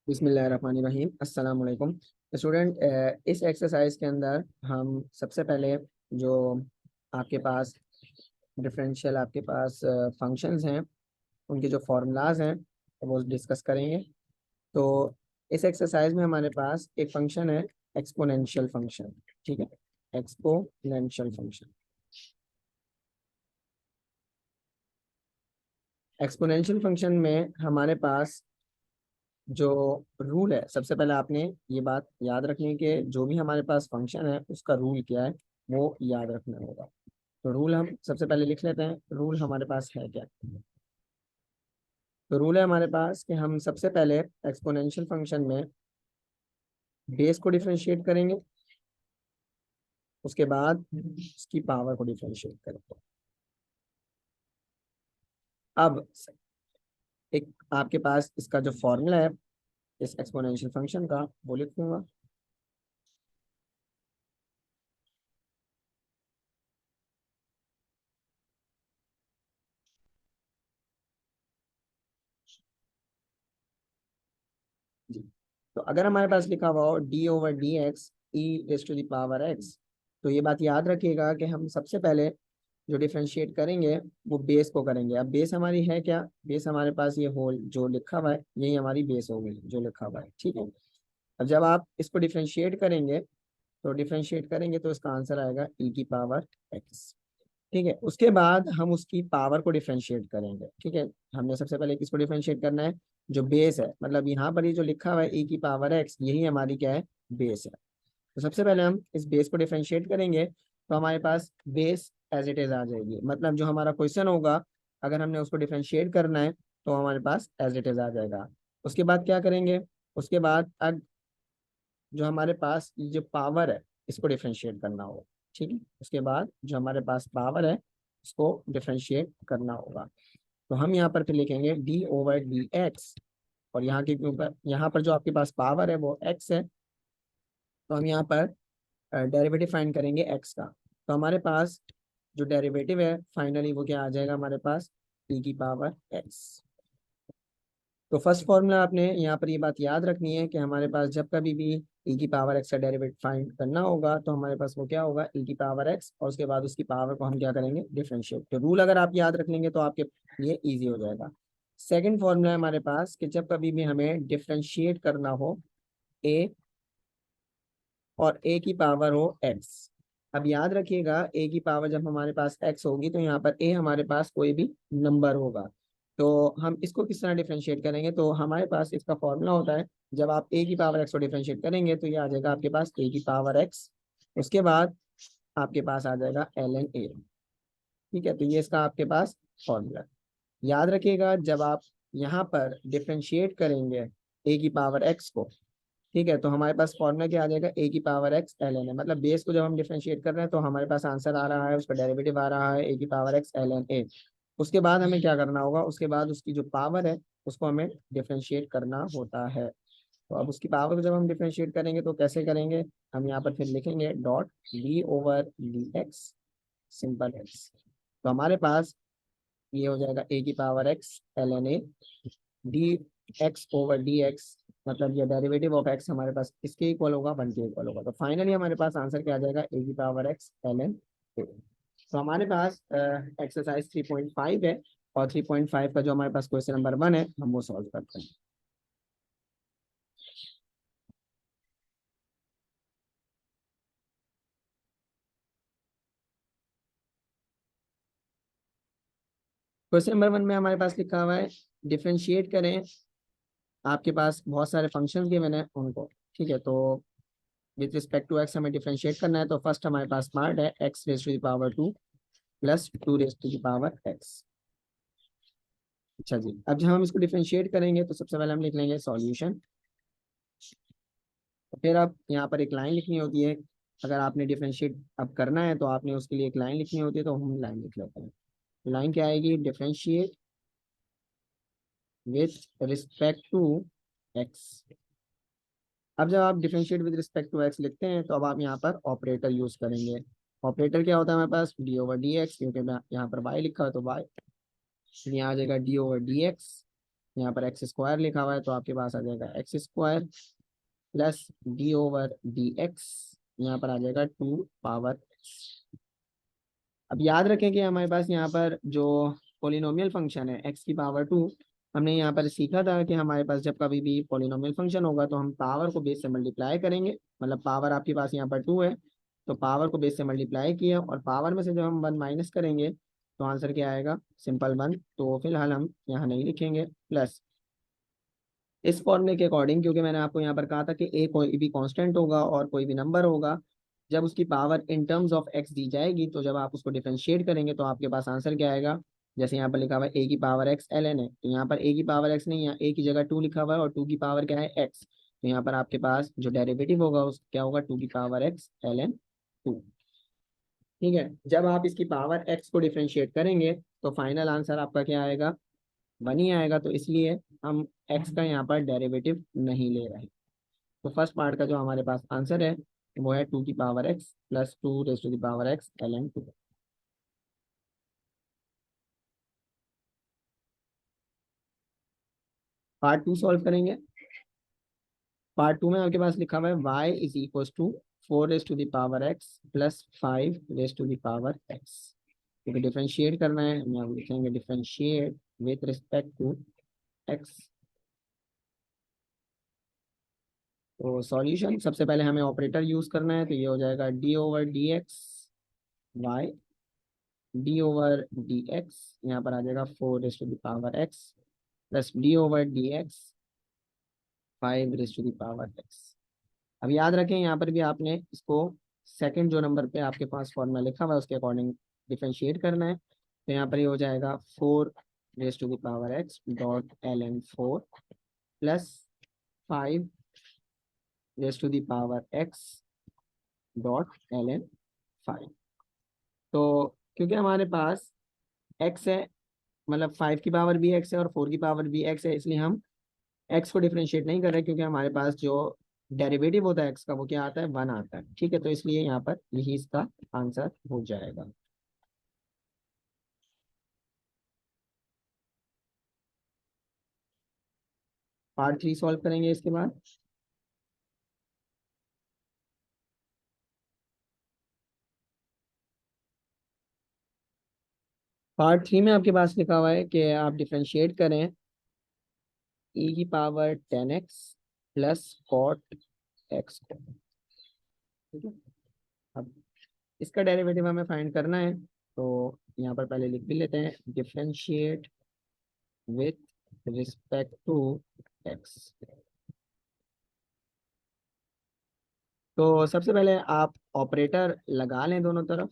बिस्मिल्लाहिर्रहमानिर्रहीम अस्सलाम वालेकुम स्टूडेंट। इस एक्सरसाइज के अंदर हम सबसे पहले जो आपके पास डिफरेंशियल आपके पास फंक्शंस हैं उनके जो फार्मूलाज हैं वो डिस्कस करेंगे। तो इस एक्सरसाइज में हमारे पास एक फंक्शन है एक्सपोनेंशियल फंक्शन। ठीक है, एक्सपोनेंशियल फंक्शन। एक्सपोनेंशियल फंक्शन में हमारे पास जो रूल है, सबसे पहले आपने ये बात याद रखनी है कि जो भी हमारे पास फंक्शन है उसका रूल क्या है वो याद रखना होगा। तो रूल हम सबसे पहले लिख लेते हैं। रूल हमारे पास है क्या? तो रूल है हमारे पास कि हम सबसे पहले एक्सपोनेंशियल फंक्शन में बेस को डिफरेंशिएट करेंगे, उसके बाद उसकी पावर को डिफरेंशिएट करेंगे। अब एक आपके पास इसका जो फॉर्मूला है इस एक्सपोनेंशियल फंक्शन का वो लिख दूंगा। जी, तो अगर हमारे पास लिखा हुआ हो d/dx e⁻x, तो ये बात याद रखिएगा कि हम सबसे पहले जो डिफरेंशिएट करेंगे वो बेस को करेंगे। अब बेस हमारी है क्या? बेस हमारे पास ये होल जो लिखा हुआ है यही हमारी बेस हो गई जो लिखा हुआ है। ठीक है, अब जब आप इसको डिफरेंशिएट करेंगे तो इसका आंसर आएगा e⁻x। ठीक है, उसके बाद हम उसकी पावर को डिफरेंशिएट करेंगे। ठीक है, हमने सबसे पहले किसको डिफरेंशिएट करना है? जो बेस है, मतलब यहाँ पर ये जो लिखा हुआ है e⁻x यही हमारी क्या है? बेस है। तो सबसे पहले हम इस बेस को डिफरेंशिएट करेंगे तो हमारे पास बेस एज इट इज आ जाएगी। मतलब जो हमारा क्वेश्चन होगा अगर हमने उसको डिफरेंशिएट करना है तो हमारे पास एज इट इज आ जाएगा। उसके बाद क्या करेंगे? उसके बाद अब जो हमारे पास ये जो पावर है इसको डिफरेंशिएट करना होगा। ठीक है, उसके बाद जो हमारे पास पावर है इसको डिफरेंशिएट करना होगा। तो हम यहाँ पर फिर लिखेंगे d/dx, और यहाँ के ऊपर यहाँ पर जो आपके पास पावर है वो x है, तो हम यहाँ पर डेरिवेटिव फाइंड करेंगे x का। तो हमारे पास जो डेरिवेटिव है फाइनली वो क्या आ जाएगा हमारे पास? e⁻x। तो फर्स्ट फॉर्मूला आपने यहाँ पर ये बात याद रखनी है कि हमारे पास जब कभी भी e⁻x का डेरिवेटिव फाइंड करना होगा तो हमारे पास वो क्या होगा? e⁻x, और उसके बाद उसकी पावर को हम क्या करेंगे? डिफरेंशिएट। तो रूल अगर आप याद रख लेंगे तो आपके लिए इजी हो जाएगा। सेकंड फॉर्मूला है हमारे पास कि जब कभी भी हमें डिफरेंशिएट करना हो a और a की पावर हो x। अब याद रखिएगा a की पावर जब हमारे पास x होगी तो यहाँ पर a हमारे पास कोई भी नंबर होगा। तो हम इसको किस तरह डिफरेंशिएट करेंगे? तो हमारे पास इसका फॉर्मूला होता है, जब आप a की पावर x को डिफरेंशिएट करेंगे तो ये आ जाएगा आपके पास a की पावर x, उसके बाद आपके पास आ जाएगा ln a। ठीक है, तो ये इसका आपके पास फॉर्मूला। याद रखिएगा जब आप यहाँ पर डिफरेंशिएट करेंगे a की पावर x को, ठीक है, तो हमारे पास फॉर्मूला क्या आ जाएगा? a की पावर x ln है। मतलब बेस को जब हम डिफरेंशिएट कर रहे हैं तो हमारे पास आंसर आ रहा है, उसका डेरिवेटिव आ रहा है a की पावर x ln a। उसके बाद हमें क्या करना होगा? उसके बाद उसकी जो पावर है उसको हमें डिफरेंशिएट करना होता है। तो अब उसकी पावर को जब हम डिफरेंशिएट करेंगे तो कैसे करेंगे? हम यहाँ पर फिर लिखेंगे डॉट d/dx सिंपल x। तो हमारे पास ये हो जाएगा a की power x ln a dx/dx, मतलब ये डेरिवेटिव ऑफ x हमारे पास इसके इक्वल होगा, 1 के इक्वल होगा। तो फाइनली हमारे पास आंसर क्या आ जाएगा? a की पावर x ln a। तो हमारे पास एक्सरसाइज 3.5 है, और 3.5 का जो हमारे पास क्वेश्चन नंबर 1 है हम वो सॉल्व करते हैं। क्वेश्चन नंबर 1 में हमारे पास लिखा हुआ है डिफरेंशिएट करें। आपके पास बहुत सारे फंक्शंस गिवन है उनको। ठीक है, तो विद रिस्पेक्ट टू एक्स हमें डिफरेंशिएट करना है। तो फर्स्ट हमारे पास पार्ट है x⁻² प्लस 2⁻x। अच्छा जी, अब जब हम इसको डिफरेंशिएट करेंगे तो सबसे पहले हम लिख लेंगे सॉल्यूशन। तो फिर अब यहाँ पर एक लाइन लिखनी होती है। अगर आपने डिफरेंशिएट अब करना है तो आपने उसके लिए एक लाइन लिखनी होती है, तो हम लाइन लिख लेते हैं। लाइन क्या आएगी? Differentiate with respect to x. अब जब आप differentiate with respect to X लिखते हैं तो अब आप यहाँ पर ऑपरेटर यूज करेंगे। ऑपरेटर क्या होता है हमारे पास? d/dx, क्योंकि मैं यहाँ पर y लिखा है तो y, यहाँ आ जाएगा d/dx यहाँ पर एक्स स्क्वायर लिखा हुआ है तो आपके पास आ जाएगा x square plus D over D x, यहाँ पर आ जाएगा 2 पावर। अब याद रखें कि हमारे पास यहाँ पर जो पोलिनोमियल फंक्शन है x⁻², हमने यहाँ पर सीखा था कि हमारे पास जब कभी भी पोलिनोमियल फंक्शन होगा तो हम पावर को बेस से मल्टीप्लाई करेंगे। मतलब पावर आपके पास यहाँ पर 2 है तो पावर को बेस से मल्टीप्लाई किया और पावर में से जब हम 1 माइनस करेंगे तो आंसर क्या आएगा, सिंपल 1। तो फिलहाल हम यहाँ नहीं लिखेंगे प्लस इस फॉर्मूले के अकॉर्डिंग, क्योंकि मैंने आपको यहाँ पर कहा था कि ए कोई भी कांस्टेंट होगा और कोई भी नंबर होगा, जब उसकी power in terms of x दी जाएगी तो जब आप उसको डिफरेंशिएट करेंगे तो आपके पास आंसर क्या आएगा। जैसे यहाँ पर लिखा हुआ है ए की पावर एक्स एल एन है, तो यहाँ पर ए की पावर एक्स नहीं, यहाँ ए की जगह 2 लिखा हुआ है और 2 की पावर क्या है एक्स, तो यहाँ पर आपके पास जो डेरिवेटिव होगा उस क्या होगा 2 की पावर एक्स एल एन 2। ठीक है, जब आप इसकी पावर एक्स को डिफरेंशिएट करेंगे तो फाइनल आंसर आपका क्या आएगा, 1 ही आएगा। तो इसलिए हम एक्स का यहाँ पर डेरिवेटिव नहीं ले रहे हैं। तो फर्स्ट पार्ट का जो हमारे पास आंसर है वो है 2 की power x plus 2 raise to the power X ln 2। Part 2 solve करेंगे। पार्ट 2 में आपके पास लिखा हुआ है y is equal to 4 raise to the power x plus 5 raise to the power X. क्योंकि डिफ्रेंशिएट करना है, हम यहाँ लिखेंगे differentiate with respect to x. तो सॉल्यूशन सबसे पहले हमें ऑपरेटर यूज करना है, तो ये हो जाएगा D over D X Y D over D x, यहाँ पर आ जाएगा 4 raise to the power x plus D over D X 5 raise to the power X. अब याद रखें यहाँ पर भी आपने इसको सेकंड जो नंबर पे आपके पास फॉर्मूला लिखा हुआ है उसके अकॉर्डिंग डिफरेंशिएट करना है। तो यहाँ पर ये हो जाएगा 4 raise to the power x dot ln 4 plus 5 raise to the power x dot ln 5। तो क्योंकि हमारे पास एक्स है, मतलब 5 की पावर भी एक्स है और 4 की पावर भी एक्स है, इसलिए हम एक्स को डिफरेंशिएट नहीं कर रहे क्योंकि हमारे पास जो डेरिवेटिव होता है एक्स का वो क्या आता है, 1 आता है। ठीक है, तो इसलिए यहाँ पर यही इसका आंसर हो जाएगा। पार्ट 3 सॉल्व करेंगे इसके बाद। पार्ट 3 में आपके पास लिखा हुआ है कि आप डिफरेंशिएट करें e की power 10x plus cot x को। ठीक है, अब इसका डेरिवेटिव हमें फाइंड करना है, तो यहाँ पर पहले लिख भी लेते हैं differentiate with respect to x. तो सबसे पहले आप ऑपरेटर लगा लें दोनों तरफ,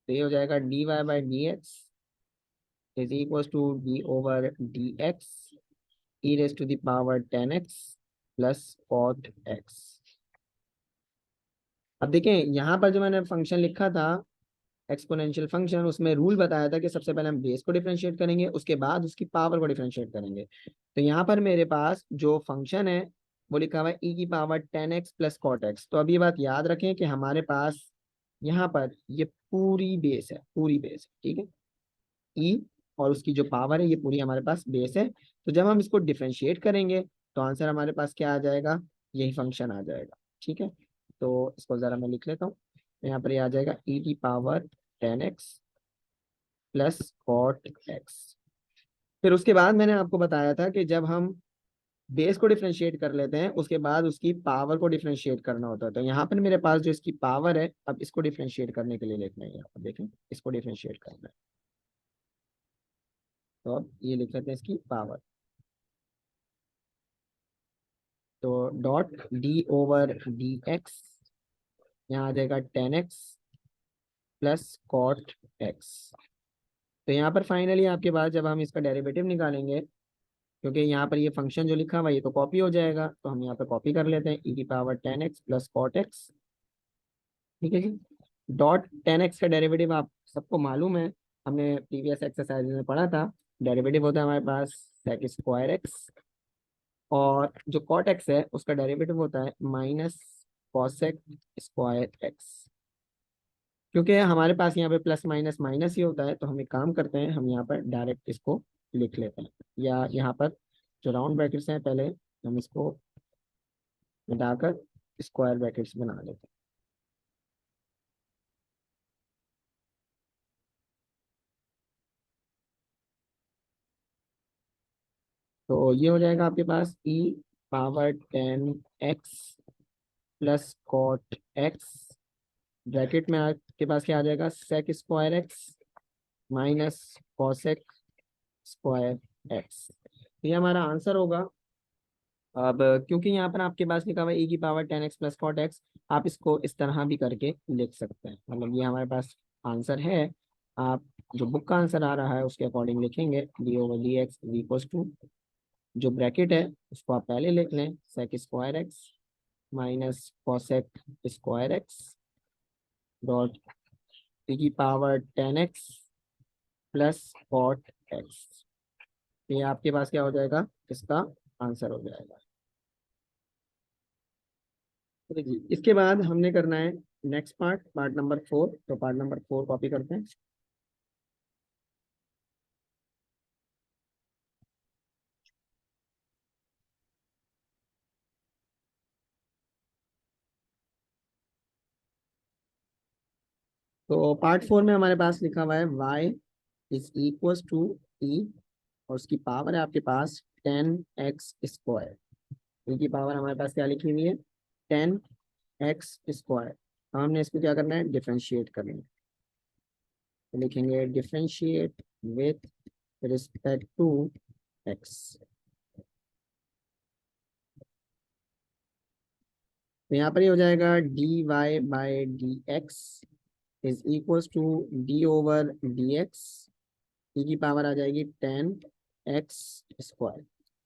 तो ये हो जाएगा D Y by D x is equal to D over D X E raise to the power 10x plus cot X. अब देखें यहाँ पर जो मैंने फंक्शन लिखा था एक्सपोनेंशियल फंक्शन, उसमें रूल बताया था कि सबसे पहले हम बेस को डिफरेंशिएट करेंगे उसके बाद उसकी पावर को डिफरेंशिएट करेंगे। तो यहाँ पर मेरे पास जो फंक्शन है वो लिखा हुआ है ई की power 10x plus cot x. तो अब ये बात याद रखें कि हमारे पास यहाँ पर ये पूरी बेस है, पूरी बेस है। ठीक है, ई और उसकी जो पावर है ये पूरी हमारे पास बेस है। तो जब हम इसको डिफरेंशिएट करेंगे तो आंसर हमारे पास क्या आ जाएगा, यही फंक्शन आ जाएगा। ठीक है, तो इसको ज़रा मैं लिख लेता हूँ। यहाँ पर ये आ जाएगा ई की power 10x plus cot x. फिर उसके बाद मैंने आपको बताया था कि जब हम बेस को डिफरेंशिएट कर लेते हैं उसके बाद उसकी पावर को डिफरेंशिएट करना होता है। तो यहाँ पर मेरे पास जो इसकी पावर है, अब इसको डिफरेंशिएट करने के लिए लिखना है, यहाँ पर देखें इसको डिफरेंशिएट करना है, तो अब ये लिख लेते हैं इसकी पावर। तो dot D over D x, यहाँ आ जाएगा 10x प्लस कॉट एक्स। तो यहाँ पर फाइनली आपके पास जब हम इसका डेरिवेटिव निकालेंगे, क्योंकि यहाँ पर ये फंक्शन जो लिखा हुआ है ये तो कॉपी हो जाएगा, तो हम यहाँ पर कॉपी कर लेते हैं ई की power 10x plus cot x. ठीक है जी, डॉट 10x का डेरिवेटिव आप सबको मालूम है, हमने प्रीवियस एक्सरसाइज में पढ़ा था। डेरिवेटिव होता है हमारे पास सेक स्क्वायर एक्स, और जो कॉट एक्स है उसका डेरिवेटिव होता है माइनस कॉसेक स्क्वायर एक्स। क्योंकि हमारे पास यहाँ पे प्लस माइनस माइनस ही होता है तो हम एक काम करते हैं, हम यहाँ पर डायरेक्ट इसको लिख लेते हैं, या यहाँ पर जो राउंड ब्रैकेट्स हैं पहले हम इसको मिटाकर स्क्वायर ब्रैकेट्स बना लेते हैं। तो ये हो जाएगा आपके पास e⁻10x plus cot X, bracket में आपके पास क्या आ जाएगा, sec square X minus cosec square X. ये हमारा आंसर होगा। अब क्योंकि यहाँ पर आपके पास लिखा हुआ है e⁻10x प्लस कॉट एक्स, आप इसको इस तरह भी करके लिख सकते हैं, मतलब ये हमारे पास आंसर है। आप जो बुक का आंसर आ रहा है उसके अकॉर्डिंग लिखेंगे, d/dx इज इक्वल टू, जो ब्रैकेट है उसको आप पहले लिख लें, sec square X minus cosec square X dot e⁻10x plus cot X. ये आपके पास क्या हो जाएगा, इसका आंसर हो जाएगा। तो देखिए इसके बाद हमने करना है नेक्स्ट पार्ट, पार्ट नंबर 4। तो पार्ट नंबर 4 कॉपी करते हैं। तो पार्ट 4 में हमारे पास लिखा हुआ है y is equal to e, और उसकी पावर है आपके पास 10x²। e की पावर हमारे पास क्या लिखी हुई है, 10x²। हमने इसको क्या करना है, डिफरेंशिएट करना है। तो लिखेंगे differentiate with respect to x। तो यहाँ पर ये हो जाएगा dy/dx is equal to d/dx, ई की पावर आ जाएगी 10x²।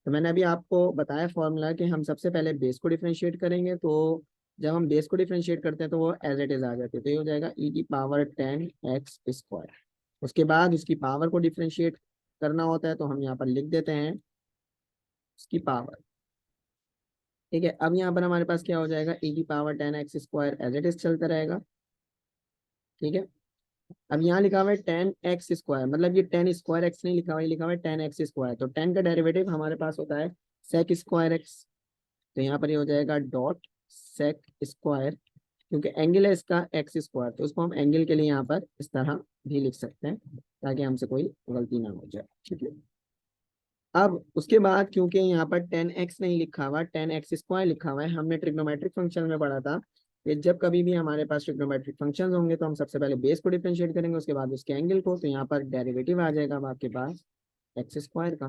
तो मैंने अभी आपको बताया फॉर्मूला कि हम सबसे पहले बेस को डिफरेंशिएट करेंगे, तो जब हम बेस को डिफरेंशिएट करते हैं तो वो एज इट इज आ जाती है। तो ये हो जाएगा ई की पावर 10x²। उसके बाद उसकी पावर को डिफरेंशिएट करना होता है, तो हम यहाँ पर लिख देते हैं उसकी पावर। ठीक है, अब यहाँ पर हमारे पास क्या हो जाएगा, ई की power 10x² as it is चलता रहेगा। ठीक है, अब यहाँ लिखा हुआ है 10x², मतलब ये 10 स्क्वायर एक्स नहीं लिखा हुआ है, लिखा हुआ है 10x²। तो 10 का डेरिवेटिव हमारे पास होता है सेक स्क्वायर एक्स। तो यहाँ पर ये हो जाएगा डॉट सेक स्क्वायर, क्योंकि एंगल है इसका x², तो उसको हम एंगल के लिए यहाँ पर इस तरह भी लिख सकते हैं ताकि हमसे कोई गलती ना हो जाए। ठीक है, अब उसके बाद क्योंकि यहाँ पर 10x नहीं लिखा हुआ, 10x² लिखा हुआ है, हमने ट्रिग्नोमेट्रिक फंक्शन में पढ़ा था कि जब कभी भी हमारे पास ट्रिग्नोमेट्रिक फंक्शंस होंगे तो हम सबसे पहले बेस को डिफरेंशिएट करेंगे, उसके बाद उसके एंगल को। तो यहाँ पर डेरिवेटिव आ जाएगा अब आपके पास x² का।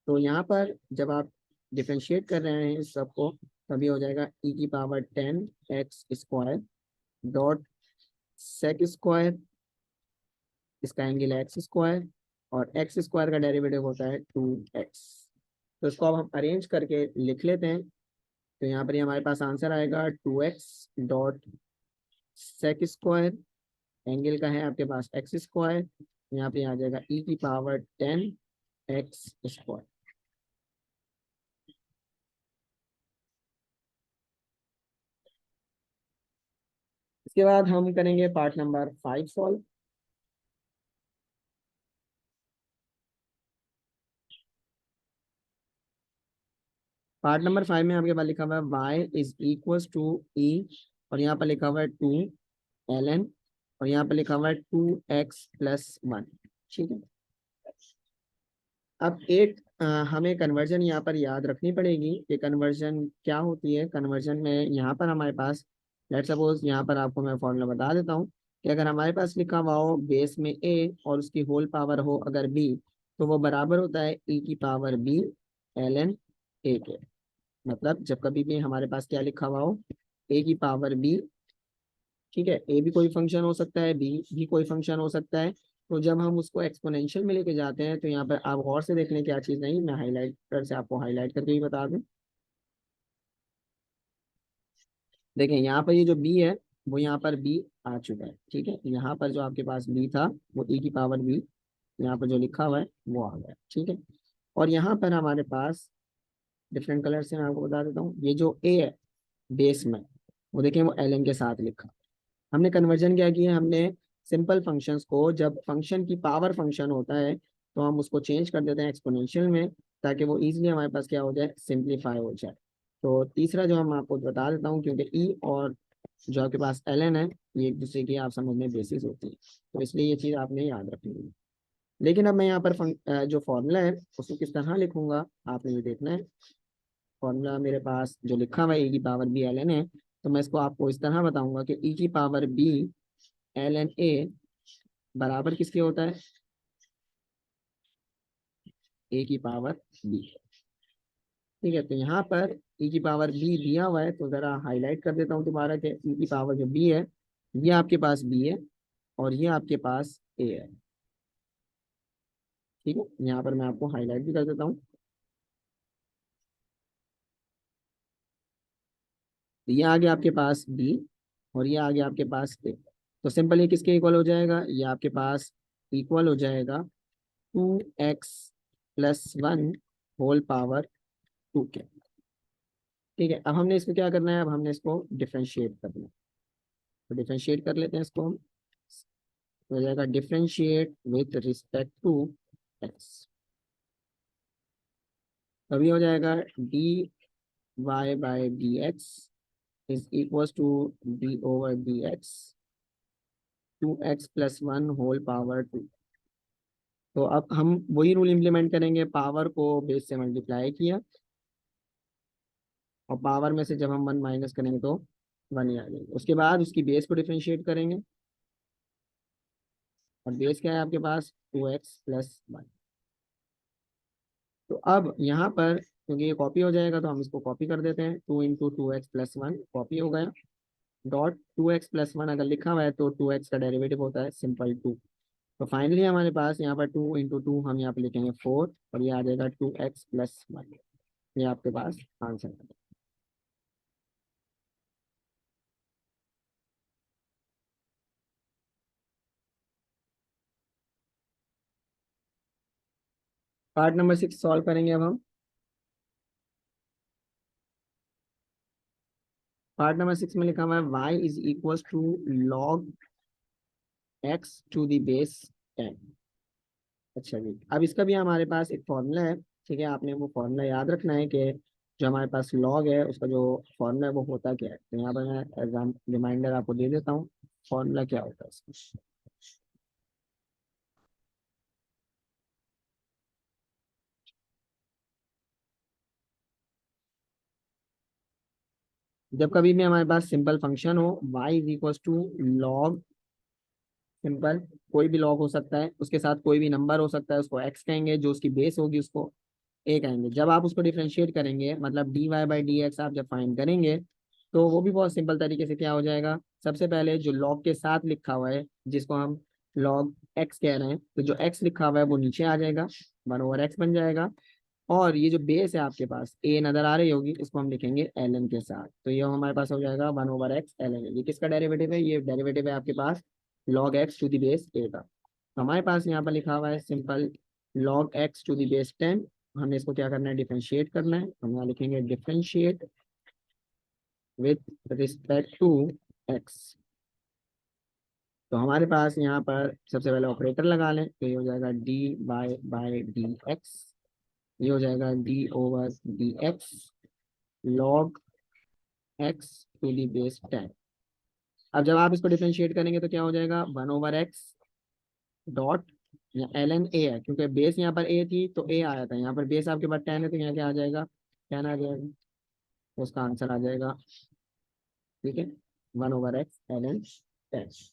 तो यहाँ पर जब आप डिफरेंशिएट कर रहे हैं इस सबको, तभी हो जाएगा ई की power 10x² dot sec square, इसका एंगल है x², और x² का डेरिवेटिव होता है 2x। तो इसको अब हम अरेंज करके लिख लेते हैं। तो यहाँ पर हमारे पास आंसर आएगा 2x dot sec square, angle का है आपके पास x², यहाँ पे आ जाएगा ई की पावर 10x²। इसके बाद हम करेंगे part number 5 solve. Part number 5 में आपके पास लिखा हुआ है y is equal to e, और यहाँ पर लिखा हुआ है 2ln, और यहाँ पर लिखा हुआ है 2x+1। ठीक है, अब एक हमें कन्वर्जन यहाँ पर याद रखनी पड़ेगी कि कन्वर्जन क्या होती है। कन्वर्जन में यहाँ पर हमारे पास, लेट सपोज यहाँ पर आपको मैं फॉर्मूला बता देता हूँ कि अगर हमारे पास लिखा हुआ हो बेस में a और उसकी होल पावर हो अगर b, तो वो बराबर होता है e की पावर b ln a के। मतलब जब कभी भी हमारे पास क्या लिखा हुआ हो, a की पावर b, ठीक है, ए भी कोई फंक्शन हो सकता है, बी भी कोई फंक्शन हो सकता है। तो जब हम उसको एक्सपोनेंशियल में लेके जाते हैं, तो यहाँ पर आप गौर से देख लें क्या चीज़, नहीं मैं हाईलाइटर से आपको हाईलाइट करके ही बता दूं। देखें यहाँ पर ये जो बी है वो यहाँ पर बी आ चुका है। ठीक है, यहाँ पर जो आपके पास बी था वो ई की पावर बी, यहाँ पर जो लिखा हुआ है वो आ गया। ठीक है, और यहाँ पर हमारे पास डिफरेंट कलर से मैं आपको बता देता हूँ, ये जो ए है बेस में, वो देखें वो एल एन के साथ लिखा। हमने कन्वर्जन क्या किया, हमने सिंपल फंक्शंस को, जब फंक्शन की पावर फंक्शन होता है तो हम उसको चेंज कर देते हैं एक्सपोनेंशियल में, ताकि वो इजीली हमारे पास क्या हो जाए, सिंप्लीफाई हो जाए। तो तीसरा जो हम आपको बता देता हूँ, क्योंकि ई और जो आपके पास एल एन है, ये एक दूसरे की आप समझने बेसिस होती है, तो इसलिए ये चीज़ आपने याद रखनी है। लेकिन अब मैं यहाँ पर जो फॉर्मूला है उसको किस तरह लिखूंगा, आपने ये देखना है। फॉर्मूला मेरे पास जो लिखा हुआ है ई की पावर बी एल एन है, तो मैं इसको आपको इस तरह बताऊंगा कि ई की power b l n a बराबर किसके होता है, ए की पावर बी। ठीक है, तो यहाँ पर ई की पावर बी दिया हुआ है, तो जरा हाईलाइट कर देता हूँ दोबारा कि ई की पावर जो बी है, ये आपके पास बी है और ये आपके पास ए है। ठीक है, यहाँ पर मैं आपको हाईलाइट भी कर देता हूँ। तो ये आ गया आपके पास बी और ये आ गया आपके पास ए। तो सिंपल ये किसके इक्वल हो जाएगा, ये आपके पास इक्वल हो जाएगा 2x+1 होल पावर 2 के। ठीक है, अब हमने इसको क्या करना है, अब हमने इसको डिफरेंशिएट करना है। तो डिफरेंशिएट कर लेते हैं इसको हम। तो हो जाएगा differentiate with respect to x. तभी हो जाएगा dy/dx is equal to d/dx 2x+1 whole power 2। तो अब हम वही रूल इम्प्लीमेंट करेंगे, पावर को बेस से मल्टीप्लाई किया और पावर में से जब हम 1 माइनस करेंगे तो 1 ही आ जाएगा। उसके बाद उसकी बेस को डिफरेंशिएट करेंगे और बेस क्या है आपके पास 2x+1। तो अब यहाँ पर क्योंकि ये कॉपी हो जाएगा तो हम इसको कॉपी कर देते हैं, 2 × 2x+1 कॉपी हो गया। डॉट 2x+1 अगर लिखा हुआ है तो 2x का डेरिवेटिव होता है सिंपल 2। तो फाइनली हमारे पास यहाँ पर 2 × 2 हम यहाँ पे लिखेंगे 4 और ये आ जाएगा 2x+1। ये आपके पास आंसर है। पार्ट नंबर 6 सॉल्व करेंगे अब हम। पार्ट नंबर 6 में लिखा हुआ है y=log x⁻10। अच्छा जी, अब इसका भी हमारे पास एक फॉर्मूला है। ठीक है, आपने वो फॉर्मूला याद रखना है कि जो हमारे पास लॉग है उसका जो फॉर्मूला है वो होता क्या है। तो यहाँ पर मैं एग्जाम रिमाइंडर आपको दे देता हूँ, फॉर्मूला क्या होता है इसका। जब कभी भी हमारे पास सिंपल फंक्शन हो y=log, सिंपल कोई भी लॉग हो सकता है, उसके साथ कोई भी नंबर हो सकता है, उसको x कहेंगे, जो उसकी बेस होगी उसको ए कहेंगे। जब आप उसको डिफरेंशिएट करेंगे, मतलब dy/dx आप जब फाइंड करेंगे, तो वो भी बहुत सिंपल तरीके से क्या हो जाएगा। सबसे पहले जो लॉग के साथ लिखा हुआ है, जिसको हम लॉग x कह रहे हैं, तो जो x लिखा हुआ है वो नीचे आ जाएगा, 1/x बन जाएगा। और ये जो बेस है आपके पास ए नजर आ रही होगी, इसको हम लिखेंगे ln के साथ, तो ये हमारे पास हो जाएगा 1/x ln। ये किसका डेरिवेटिव है, ये डेरिवेटिव है आपके पास log x to the base A का। तो हमारे पास यहाँ पर लिखा हुआ है simple log x to the base 10। हमें इसको क्या करना है, डिफरेंशिएट करना है। हम यहाँ लिखेंगे differentiate with respect to x. तो हमारे पास यहाँ पर सबसे पहले ऑपरेटर लगा लें, तो ये हो जाएगा dy/dx, ये हो जाएगा d/dx log x to the base 10। अब जब आप इसको डिफरेंशिएट करेंगे तो क्या हो जाएगा, 1/x डॉट एल एन ए है, क्योंकि बेस यहाँ पर ए थी तो ए आया था, यहाँ पर बेस आपके पास 10 है तो यहाँ क्या आ जाएगा, 10 आ जाएगा। तो उसका आंसर आ जाएगा, ठीक है, 1/x ln 10।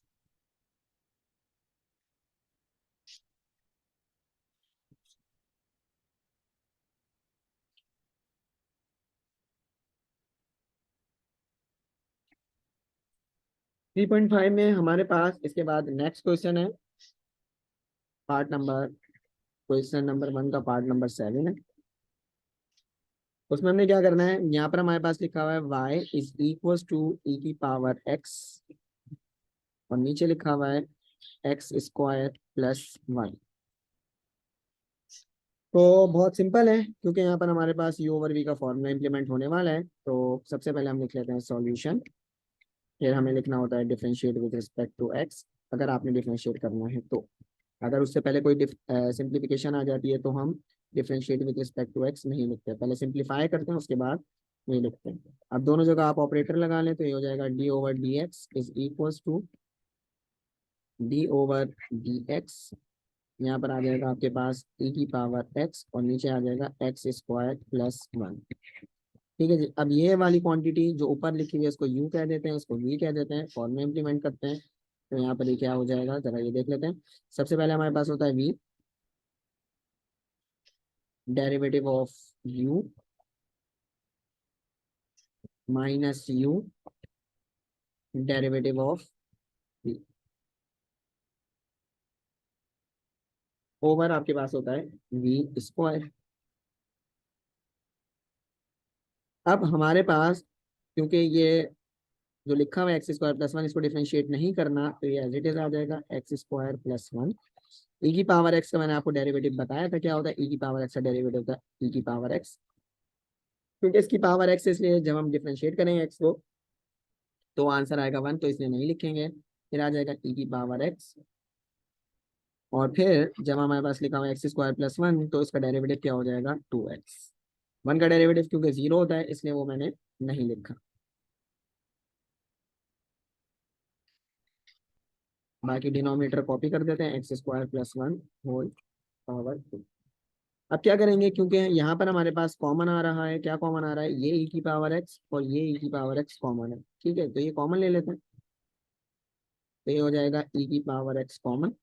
3.5 में हमारे पास इसके बाद नेक्स्ट क्वेश्चन है, पार्ट नंबर, क्वेश्चन नंबर 1 का पार्ट नंबर 7 है। उसमें हमने क्या करना है, यहाँ पर हमारे पास लिखा हुआ है y=e⁻x और नीचे लिखा हुआ है x² + 1। तो बहुत सिंपल है, क्योंकि यहाँ पर हमारे पास u/v का फॉर्मूला इंप्लीमेंट होने वाला है। तो सबसे पहले हम लिख लेते हैं सॉल्यूशन, फिर हमें लिखना होता है differentiate with respect to x, अगर आपने डिफरेंशिएट करना है तो। अगर उससे पहले कोई सिंप्लीफिकेशन आ जाती है तो हम differentiate with respect to x नहीं लिखते, पहले सिंप्लीफाई करते हैं उसके बाद नहीं लिखते हैं। अब दोनों जगह आप ऑपरेटर लगा लें तो ये हो जाएगा D over D x is equals to D over D x, यहाँ पर आ जाएगा आपके पास e की पावर x और नीचे आ जाएगा एक्स स्क्वायर प्लस वन। ठीक है जी। अब ये वाली क्वांटिटी जो ऊपर लिखी हुई है इसको u कह देते हैं, इसको v कह देते हैं, फॉर्म में इम्प्लीमेंट करते हैं। तो यहाँ पर ये क्या हो जाएगा जरा ये देख लेते हैं। सबसे पहले हमारे पास होता है v, derivative of u minus u derivative of v over आपके पास होता है v स्क्वायर। अब हमारे पास क्योंकि ये जो लिखा हुआ है एक्स स्क्वायर प्लस वन, इसको डिफरेंशिएट नहीं करना तो ये एज इट इज आ जाएगा एक्स स्क्वायर प्लस वन। ई की पावर एक्स का मैंने आपको डेरिवेटिव बताया था, क्या होता है ई की पावर एक्स का डेरिवेटिव होता है ई की पावर एक्स। क्योंकि इसकी पावर एक्स इसलिए जब हम डिफरेंशिएट करेंगे एक्स को तो आंसर आएगा वन, तो इसलिए नहीं लिखेंगे। फिर आ जाएगा ई की पावर एक्स और फिर जब हमारे पास लिखा हुआ है एक्स स्क्वायर प्लस वन तो इसका डेरिवेटिव क्या हो जाएगा टू एक्स। वन का डेरिवेटिव क्योंकि जीरो होता है इसलिए वो मैंने नहीं लिखा। बाकी डिनोमिनेटर कॉपी कर देते हैं, x square plus one whole power two. अब क्या करेंगे क्योंकि यहाँ पर हमारे पास कॉमन आ रहा है, क्या कॉमन आ रहा है ये ई की पावर एक्स और ये ई की पावर एक्स कॉमन है। ठीक है, तो ये कॉमन ले लेते हैं तो ये हो जाएगा ई की पावर एक्स कॉमन।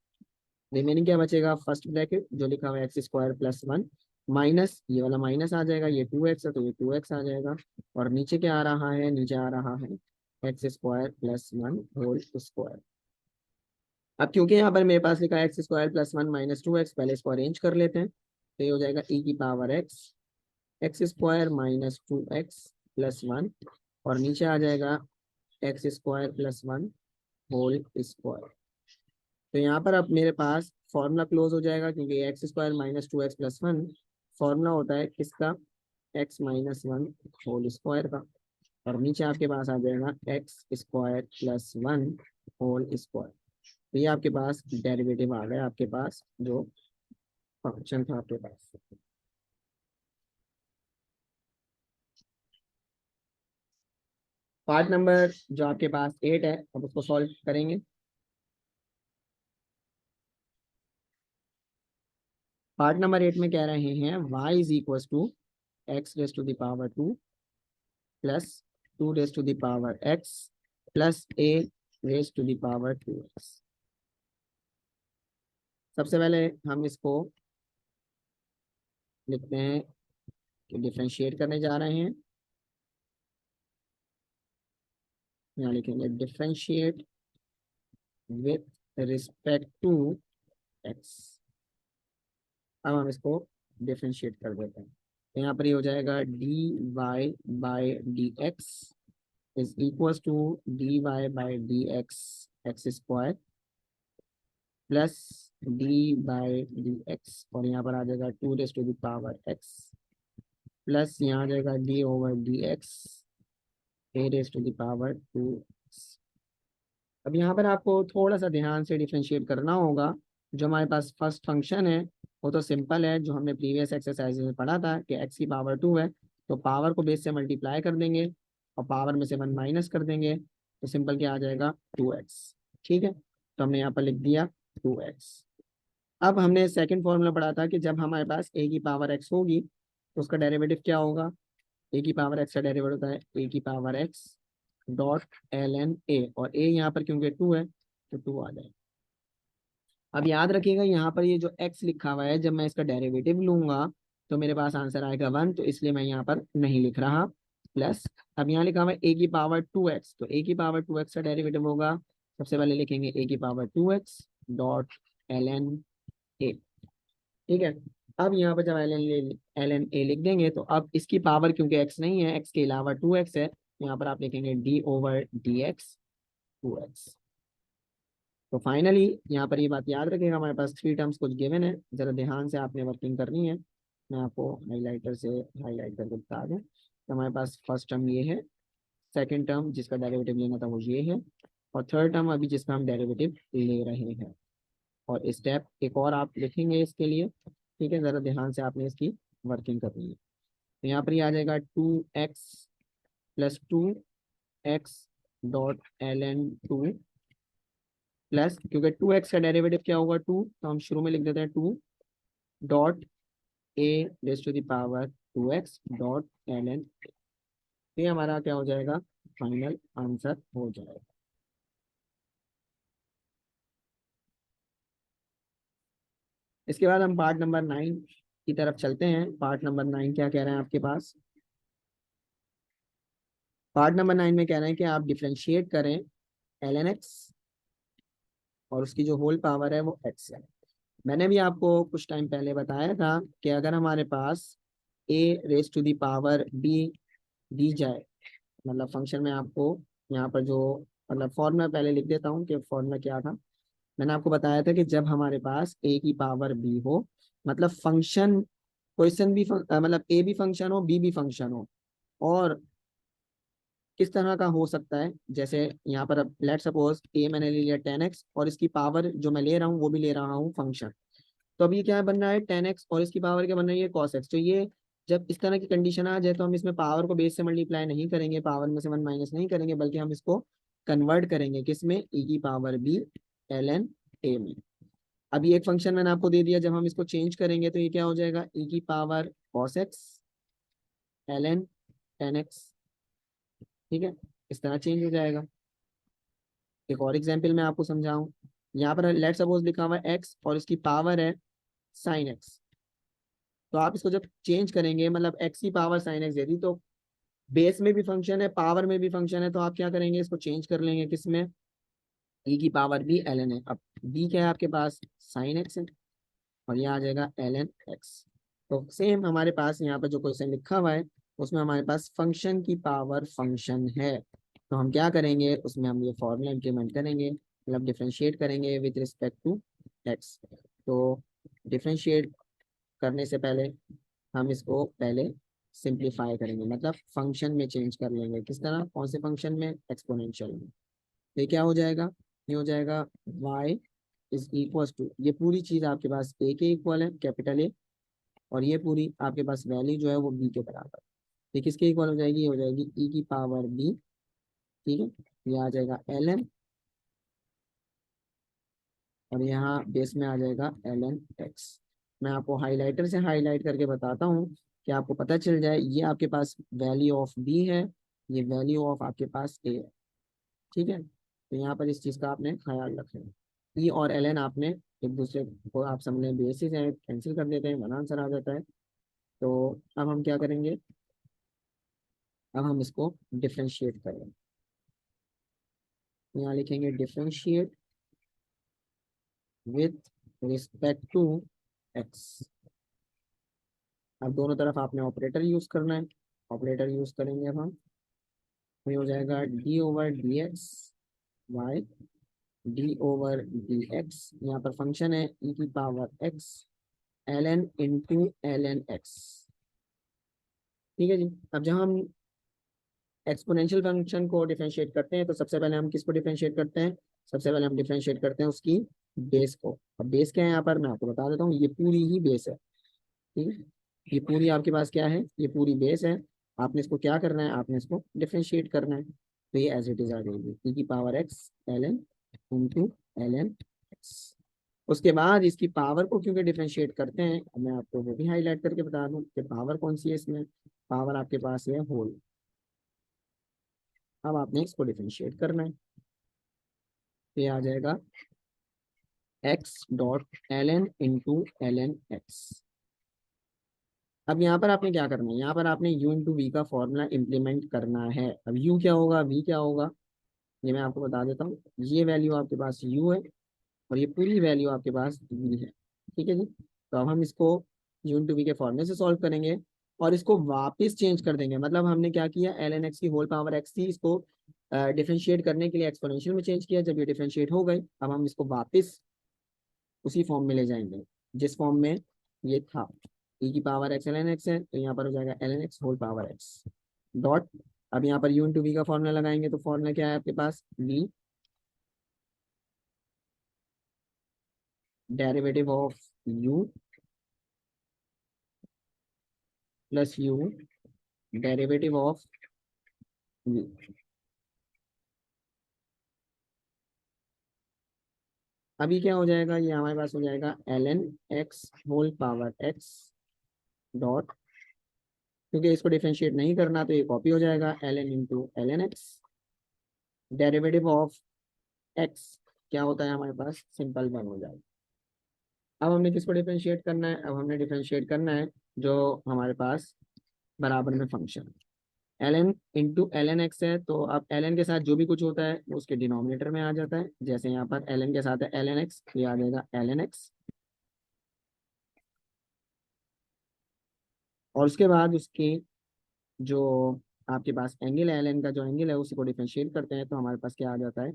रिमेनिंग क्या बचेगा फर्स्ट ब्रैकेट जो लिखा हुआ है x square plus one minus ये वाला माइनस आ जाएगा, ये टू एक्स है तो ये टू एक्स आ जाएगा। और नीचे क्या आ रहा है, नीचे आ रहा है x square plus one whole square. अब क्योंकि यहाँ पर मेरे पास लिखा है x square plus one minus two x, पहले इसको अरेंज कर लेते हैं तो ये हो जाएगा ई की power x x square minus two x plus one और नीचे आ जाएगा x square plus one whole square. तो यहाँ पर अब मेरे पास फॉर्मूला क्लोज हो जाएगा क्योंकि x square minus two x plus one formula होता है किसका, x minus one whole square का। और नीचे आपके पास आ जाएगा x square plus one whole square. तो ये आपके पास डेरिवेटिव आ गया, आपके पास जो फंक्शन था आपके पास। पार्ट नंबर जो आपके पास 8 है अब उसको सॉल्व करेंगे। पार्ट नंबर 8 में कह रहे हैं y is equal to x raise to the power two plus two raise to the power x plus a raise to the power two x. सबसे पहले हम इसको लिखते हैं कि डिफरेंशिएट करने जा रहे हैं। यहाँ लिखेंगे differentiate with respect to x. अब हम इसको डिफरेंशिएट कर देते हैं तो यहाँ पर ये हो जाएगा D Y by D x is equal to d Y by D x x square plus d by D x और यहाँ पर आ जाएगा two raise to the power x plus यहाँ आ जाएगा D over D x a raise to the power two. अब यहाँ पर आपको थोड़ा सा ध्यान से डिफरेंशिएट करना होगा। जो हमारे पास फर्स्ट फंक्शन है वो तो सिंपल है, जो हमने प्रीवियस एक्सरसाइज में पढ़ा था कि एक्स की पावर टू है तो पावर को बेस से मल्टीप्लाई कर देंगे और पावर में से वन माइनस कर देंगे तो सिंपल क्या आ जाएगा टू एक्स। ठीक है, तो हमने यहाँ पर लिख दिया टू एक्स। अब हमने सेकंड फॉर्मूला पढ़ा था कि जब हमारे पास ए की पावर एक्स होगी तो उसका डेरिवेटिव क्या होगा, ए की पावर एक्स का डेरिवेटिव होता है ए की power x dot l n a और ए यहाँ पर क्योंकि टू है तो टू आ जाएगा। अब याद रखिएगा यहाँ पर ये जो x लिखा हुआ है जब मैं इसका डेरिवेटिव लूंगा तो मेरे पास आंसर आएगा वन, तो इसलिए मैं यहाँ पर नहीं लिख रहा प्लस। अब यहाँ लिखा हुआ है ए की पावर टू एक्स तो ए की पावर टू एक्स का डेरिवेटिव होगा, सबसे पहले लिखेंगे ए की power two x dot l n a. ठीक है, अब यहाँ पर जब एल एन ए लिख देंगे तो अब इसकी पावर क्योंकि एक्स नहीं है, एक्स के अलावा टू एक्स है, यहाँ पर आप लिखेंगे d over D x two x. तो फाइनली यहाँ पर ये बात याद रखिएगा हमारे पास थ्री टर्म्स कुछ गिवन है, जरा ध्यान से आपने वर्किंग करनी है। मैं आपको हाईलाइटर से हाईलाइट करके बता दूं तो हमारे पास फर्स्ट टर्म ये है, सेकंड टर्म जिसका डेरिवेटिव लेना था वो ये है और थर्ड टर्म अभी जिसका हम डेरिवेटिव ले रहे हैं। और स्टेप एक और आप लिखेंगे इसके लिए, ठीक है, ज़रा ध्यान से आपने इसकी वर्किंग करनी है। तो यहाँ पर ये आ जाएगा 2x + 2x dot ln 2 plus, क्योंकि 2x का डेरिवेटिव क्या होगा 2, तो हम शुरू में लिख देते हैं 2 डॉट a⁻²x डॉट ln। ये हमारा क्या हो जाएगा, फाइनल आंसर हो जाएगा। इसके बाद हम पार्ट नंबर 9 की तरफ चलते हैं। पार्ट नंबर 9 क्या कह रहे हैं आपके पास? पार्ट नंबर 9 में कह रहे हैं कि आप डिफ्रेंशिएट करें ln x और उसकी जो होल पावर है वो x है। मैंने भी आपको कुछ टाइम पहले बताया था कि अगर हमारे पास a⁻b दी जाए, मतलब फंक्शन में आपको यहाँ पर जो, मतलब फॉर्मूला पहले लिख देता हूँ कि फॉर्मूला क्या था। मैंने आपको बताया था कि जब हमारे पास a की पावर b हो, मतलब फंक्शन, क्वेश्चन भी मतलब a भी फंक्शन हो b भी फंक्शन हो, और किस तरह का हो सकता है, जैसे यहाँ पर अब लेट सपोज a मैंने ले लिया 10x और इसकी पावर जो मैं ले रहा हूँ वो भी ले रहा हूँ फंक्शन। तो अब ये क्या बन रहा है 10x और इसकी पावर क्या बन रही है cos x। तो ये जब इस तरह की कंडीशन आ जाए तो हम इसमें पावर को बेस से मल्टीप्लाई नहीं करेंगे, पावर में से 1 माइनस नहीं करेंगे, बल्कि हम इसको कन्वर्ट करेंगे किसमें, e की पावर b ln a में। अभी एक फंक्शन मैंने आपको दे दिया, जब हम इसको चेंज करेंगे तो ये क्या हो जाएगा, e की power cos x ln 10x। ठीक है, इस तरह चेंज हो जाएगा। एक और एग्जांपल मैं आपको समझाऊं। यहाँ पर लेट सपोज लिखा हुआ है x और इसकी पावर है sin x। तो आप इसको जब चेंज करेंगे, मतलब x की पावर sin x दे दी, तो बेस में भी फंक्शन है पावर में भी फंक्शन है, तो आप क्या करेंगे, इसको चेंज कर लेंगे किसमें, e की पावर b ln है। अब b क्या है आपके पास, sin x है, और ये आ जाएगा ln x। तो सेम हमारे पास यहाँ पर जो क्वेश्चन लिखा हुआ है उसमें हमारे पास फंक्शन की पावर फंक्शन है, तो हम क्या करेंगे, उसमें हम ये फॉर्मूला इंप्लीमेंट करेंगे, मतलब डिफरेंशिएट करेंगे विद रिस्पेक्ट टू x। तो डिफरेंशिएट करने से पहले हम इसको पहले सिंप्लीफाई करेंगे, मतलब फंक्शन में चेंज कर लेंगे। किस तरह, कौन से फंक्शन में, एक्सपोनेंशियल में। तो ये क्या हो जाएगा, ये हो जाएगा y इज इक्वल टू, ये पूरी चीज आपके पास a के इक्वल है, कैपिटल A, और ये पूरी आपके पास वैल्यू जो है वो b के बराबर। ये किसके इक्वल हो जाएगी, ये हो जाएगी e की पावर b। ठीक है, ये आ जाएगा ln, और यहाँ बेस में आ जाएगा ln x। मैं आपको हाइलाइटर से हाईलाइट करके बताता हूँ कि आपको पता चल जाए, ये आपके पास वैल्यू ऑफ b है, ये वैल्यू ऑफ आपके पास a है। ठीक है, तो यहाँ पर इस चीज़ का आपने ख्याल रखें। ई और ln आपने एक दूसरे को आप समझ लें बेसिस है, कैंसिल कर देते हैं, वन आंसर आ जाता है। तो अब हम क्या करेंगे, अब हम इसको डिफ्रेंशिएट करेंगे। यहाँ लिखेंगे differentiate with respect to x. अब दोनों तरफ आपने ऑपरेटर यूज करना है, ऑपरेटर यूज करेंगे अब हम। तो ये हो जाएगा d/dx y d/dx, यहाँ पर फंक्शन है e की power x ln into ln x। ठीक है जी। अब जब हम एक्सपोनेंशियल फंक्शन को डिफरेंशिएट करते हैं तो सबसे पहले हम किसको डिफरेंशिएट करते हैं, सबसे पहले हम डिफरेंशिएट करते हैं उसकी बेस को। अब बेस क्या है, यहाँ पर मैं आपको बता देता हूँ, ये पूरी ही बेस है। ठीक है, ये पूरी आपके पास क्या है, ये पूरी बेस है। आपने इसको क्या करना है, आपने इसको डिफरेंशिएट करना है। तो ये एज इट इज आ जाएगी e की power x ln into ln x। उसके बाद इसकी पावर को क्योंकि डिफरेंशिएट करते हैं, अब मैं आपको वो भी हाईलाइट करके बता दूं कि पावर कौन सी है इसमें, पावर आपके पास है होल। अब आपने इसको डिफरेंशिएट करना है, तो ये आ जाएगा x dot ln into ln x। अब यहाँ पर आपने क्या करना है, यहाँ पर आपने u इंटू वी का फॉर्मूला इंप्लीमेंट करना है। अब u क्या होगा, v क्या होगा, ये मैं आपको बता देता हूँ। ये वैल्यू आपके पास u है और ये पूरी वैल्यू आपके पास v है। ठीक है जी। तो अब हम इसको u इंटू वी के फॉर्मूले से सॉल्व करेंगे और इसको वापस चेंज कर देंगे। मतलब हमने क्या किया, ln x की होल पावर x थी, इसको डिफरेंशिएट करने के लिए एक्सपोनेंशियल में चेंज किया। जब ये डिफरेंशिएट हो गई, अब हम इसको वापस उसी फॉर्म में ले जाएंगे जिस फॉर्म में ये था। e की पावर x ln x है, तो यहाँ पर हो जाएगा ln x whole power x dot. अब यहाँ पर u इंटू वी का फॉर्मूला लगाएंगे, तो फॉर्मूला क्या है आपके पास, v derivative of u plus u derivative of u. अभी क्या हो जाएगा, ये हमारे पास हो जाएगा l n x whole power x dot, क्योंकि इसको डिफरेंशिएट नहीं करना तो ये कॉपी हो जाएगा l n into l n x derivative of x क्या होता है हमारे पास, सिंपल वन हो जाएगा। अब हमने किसको डिफरेंशिएट करना है, अब हमने डिफरेंशिएट करना है जो हमारे पास बराबर में function l n into l n x है, तो अब एल एन के साथ जो भी कुछ होता है वो उसके डिनोमिनेटर में आ जाता है। जैसे यहाँ पर एल एन के साथ है एल एन एक्स, ये आ जाएगा एल एन एक्स, और उसके बाद उसकी जो आपके पास एंगल है एल एन का जो एंगल है उसी को डिफरेंशिएट करते हैं, तो हमारे पास क्या आ जाता है,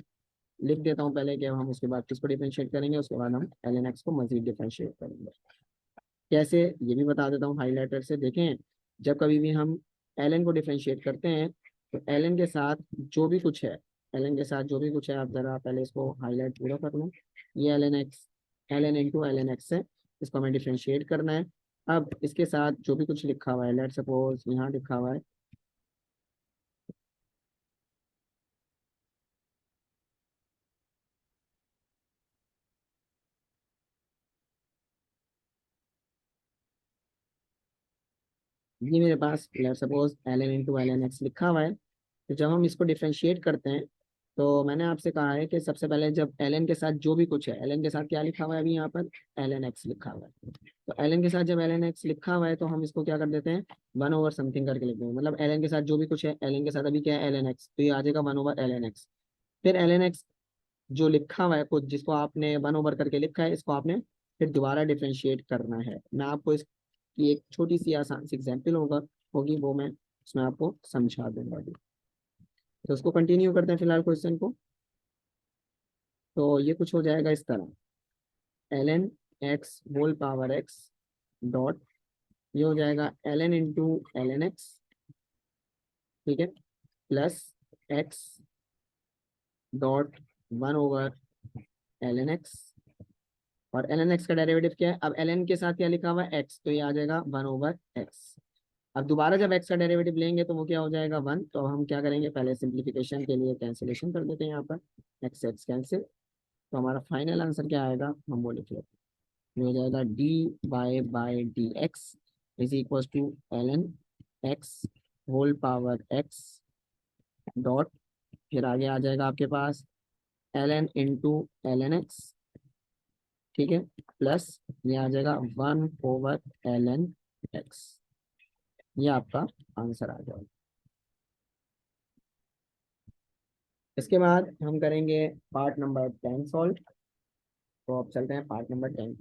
लिख देता हूँ पहले कि अब हम उसके बाद किसको डिफरेंशिएट करेंगे, उसके बाद हम एल एन एक्स को मजीद डिफरेंशिएट करेंगे। कैसे ये भी बता देता हूँ हाईलाइटर से, देखें जब कभी भी हम एल एन को डिफरेंशिएट करते हैं तो एल एन के साथ जो भी कुछ है, एल एन के साथ जो भी कुछ है, आप जरा पहले इसको हाईलाइट पूरा कर लो। ये l n x, l n into l n x है, इसको हमें डिफरेंशिएट करना है। अब इसके साथ जो भी कुछ लिखा हुआ है, लेट सपोज यहाँ लिखा हुआ है ये मेरे पास let suppose l n into l n x लिखा हुआ है, तो जब हम इसको डिफरेंशिएट करते हैं तो मैंने आपसे कहा है कि सबसे पहले जब एल एन के साथ जो भी कुछ है, एल एन के साथ क्या लिखा हुआ है अभी यहाँ पर, एल एन एक्स लिखा हुआ है, तो एल एन के साथ जब एल एन एक्स लिखा हुआ है तो हम इसको क्या कर देते हैं, वन ओवर समथिंग करके लिखते हैं। मतलब एल एन के साथ जो भी कुछ है, एल एन के साथ अभी क्या है एल एन एक्स, तो ये आ जाएगा one over l n x. फिर एल एन एक्स जो लिखा हुआ है कुछ जिसको आपने वन ओवर करके लिखा है, इसको आपने फिर दोबारा डिफरेंशिएट करना है। मैं आपको इसकी एक छोटी सी आसान सी एग्जाम्पल होगी वो मैं उसमें आपको समझा दूंगा अभी। तो उसको कंटिन्यू करते हैं फिलहाल क्वेश्चन को। तो ये कुछ हो जाएगा इस तरह, l n x whole power x dot, ये हो जाएगा l n into l n x, ठीक है, plus x dot one over l n x, और एल एन एक्स का डेरिवेटिव क्या है, अब एल एन के साथ क्या लिखा हुआ है एक्स, तो ये आ जाएगा वन ओवर एक्स। अब दोबारा जब एक्स का डेरिवेटिव लेंगे तो वो क्या हो जाएगा वन, तो हम क्या करेंगे पहले सिंप्लीफिकेशन के लिए कैंसिलेशन कर देते हैं यहाँ पर, एक्स एक्स कैंसिल, तो हमारा फाइनल आंसर क्या आएगा हम वो लिख लेते हैं। ये हो जाएगा D Y by D x is equal to l n x whole power x dot, फिर आगे आ जाएगा आपके पास l n into l n x, ठीक है, प्लस ये आ जाएगा one over l n x, ये आपका आंसर आ जाएगा। इसके बाद हम करेंगे पार्ट नंबर 10 सॉल्व। तो अब चलते हैं पार्ट नंबर 10।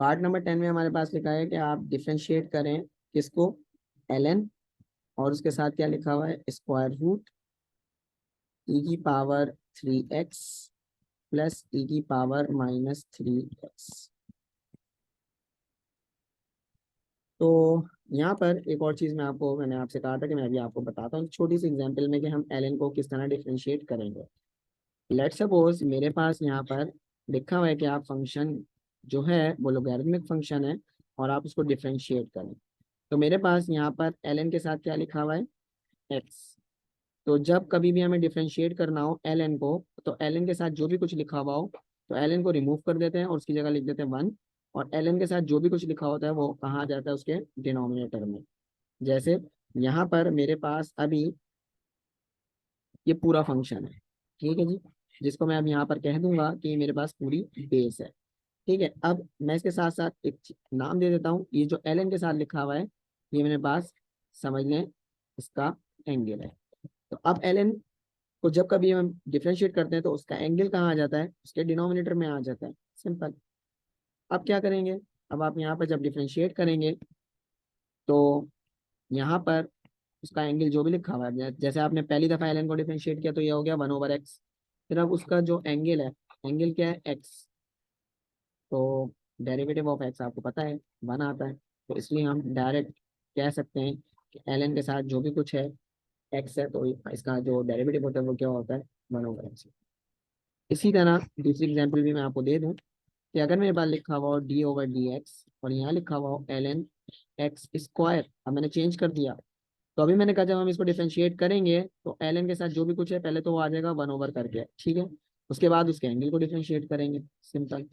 पार्ट नंबर 10 में हमारे पास लिखा है कि आप डिफरेंशिएट करें किसको, एल एन, और उसके साथ क्या लिखा हुआ है, स्क्वायर रूट ई की पावर 3x प्लस ई की पावर माइनस 3x। तो यहाँ पर एक और चीज़ मैंने आपसे कहा था कि मैं अभी आपको बताता हूँ छोटी सी एग्जांपल में कि हम एल एन को किस तरह डिफरेंशिएट करेंगे। लेट्स सपोज मेरे पास यहाँ पर लिखा हुआ है कि आप फंक्शन जो है वो लोगरिथमिक फंक्शन है और आप उसको डिफरेंशिएट करें। तो मेरे पास यहाँ पर एल एन के साथ क्या लिखा हुआ है एक्स, तो जब कभी भी हमें डिफरेंशिएट करना हो एल एन को, तो एल एन के साथ जो भी कुछ लिखा हुआ हो तो एल एन को रिमूव कर देते हैं और उसकी जगह लिख देते हैं वन, और एल एन के साथ जो भी कुछ लिखा होता है वो कहाँ आ जाता है उसके डिनोमिनेटर में। जैसे यहाँ पर मेरे पास अभी ये पूरा फंक्शन है, ठीक है जी, जिसको मैं अब यहाँ पर कह दूंगा कि मेरे पास पूरी बेस है। ठीक है, अब मैं इसके साथ साथ एक नाम दे देता हूँ, ये जो एल एन के साथ लिखा हुआ है ये मेरे पास समझ लें इसका एंगल है। तो अब एल एन को जब कभी हम डिफरेंशिएट करते हैं तो उसका एंगल कहाँ आ जाता है, उसके डिनोमिनेटर में आ जाता है, सिंपल। अब क्या करेंगे, अब आप यहाँ पर जब डिफरेंशिएट करेंगे तो यहाँ पर उसका एंगल जो भी लिखा हुआ है, जैसे आपने पहली दफा एल एन को डिफरेंशिएट किया तो ये हो गया वन ओवर एक्स, फिर अब उसका जो एंगल है, एंगल क्या है एक्स, तो डेरिवेटिव ऑफ एक्स आपको पता है 1 आता है, तो इसलिए हम डायरेक्ट कह सकते हैं कि ln के साथ जो भी कुछ है एक्स है, तो इसका जो डेरिवेटिव होता है वो क्या होता है, 1/x। इसी तरह दूसरी एग्जांपल भी मैं आपको दे दूं कि अगर मेरे पास लिखा हुआ हो d/dx और यहाँ लिखा हुआ हो ln एक्स स्क्वायर, अब मैंने चेंज कर दिया, तो अभी मैंने कहा जब हम इसको डिफरेंशिएट करेंगे तो ln के साथ जो भी कुछ है पहले तो वो आ जाएगा 1 ओवर करके, ठीक है। उसके बाद उसके एंगल को डिफरेंशिएट करेंगे, सिंपल।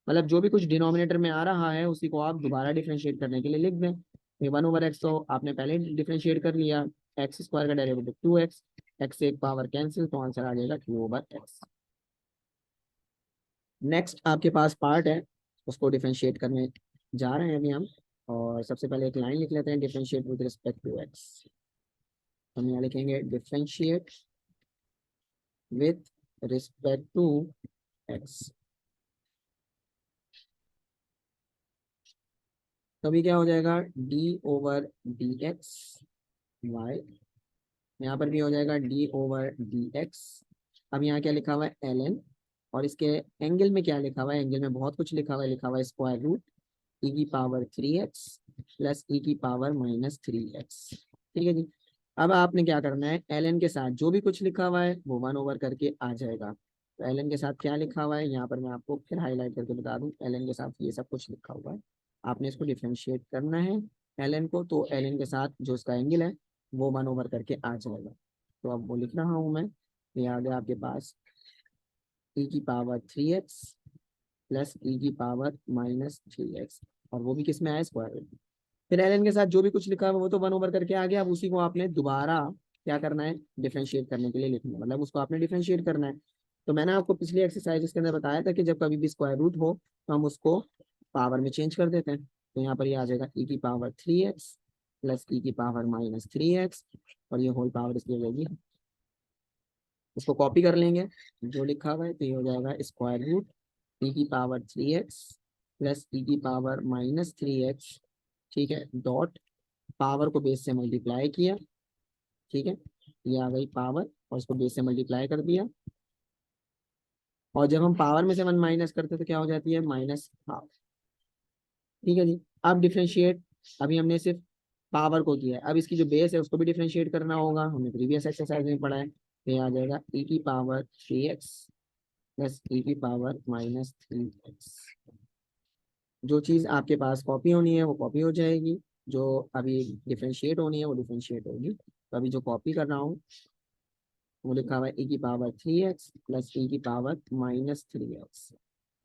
मतलब जो भी कुछ डिनोमिनेटर में आ रहा है उसी को आप दोबारा डिफरेंशिएट करने के लिए लिख दें। ये 1/x तो आपने पहले डिफरेंशिएट कर लिया, एक्स स्क्वायर का डेरिवेटिव 2x, एक्स से एक पावर कैंसिल, तो आंसर आ जाएगा 2/x। नेक्स्ट आपके पास पार्ट है, उसको डिफरेंशिएट करने जा रहे हैं अभी हम। और सबसे पहले एक लाइन लिख लेते हैं, differentiate with respect to x. हम यहाँ लिखेंगे differentiate with respect to x. तो अभी क्या हो जाएगा, d/dx y, यहाँ पर भी हो जाएगा d/dx। अब यहाँ क्या लिखा हुआ है ln, और इसके एंगल में क्या लिखा हुआ है, एंगल में बहुत कुछ लिखा हुआ है square root e⁻³ plus e⁻−3x। ठीक है जी। अब आपने क्या करना है, ln के साथ जो भी कुछ लिखा हुआ है वो 1 ओवर करके आ जाएगा। तो ln के साथ क्या लिखा हुआ है यहाँ पर मैं आपको फिर हाईलाइट करके बता दूं, ln के साथ ये सब कुछ लिखा हुआ है, आपने इसको डिफ्रेंशिएट करना है ln को, तो ln के साथ जो इसका एंगल है वो 1 ओवर करके आ जाएगा। तो अब वो लिख रहा हूँ मैं, ये आ गया आपके पास e⁻³ प्लस e⁻−3x, और वो भी किस में आया, स्क्वायर रूट। फिर ln के साथ जो भी कुछ लिखा है वो तो 1 ओवर करके आ गया, अब उसी को आपने दोबारा क्या करना है, डिफरेंशिएट करने के लिए लिखना है, मतलब उसको आपने डिफरेंशिएट करना है। तो मैंने आपको पिछली एक्सरसाइज के अंदर बताया था कि जब कभी भी स्क्वायर रूट हो तो हम उसको पावर में चेंज कर देते हैं। तो यहाँ पर ये आ जाएगा e⁻³ प्लस e⁻−3x, और ये होल पावर इसकी हो जाएगी। इसको कॉपी कर लेंगे जो लिखा हुआ है, तो ये हो जाएगा square root e⁻³ plus e⁻−3x, ठीक है, डॉट पावर को बेस से मल्टीप्लाई किया, ठीक है, ये आ गई पावर, और इसको बेस से मल्टीप्लाई कर दिया। और जब हम पावर में से 1 माइनस करते तो क्या हो जाती है, -12। ठीक है जी। अब डिफ्रेंशिएट, अभी हमने सिर्फ पावर को किया है, अब इसकी जो बेस है उसको भी डिफ्रेंशिएट करना होगा, हमने प्रीवियस एक्सरसाइज में पढ़ा है। तो ये आ जाएगा e⁻3x प्लस e⁻−3x। जो चीज़ आपके पास कॉपी होनी है वो कॉपी हो जाएगी, जो अभी डिफ्रेंशिएट होनी है वो डिफ्रेंशिएट होगी। तो अभी जो कॉपी कर रहा हूँ वो लिखा हुआ है e⁻3x प्लस e⁻−3x,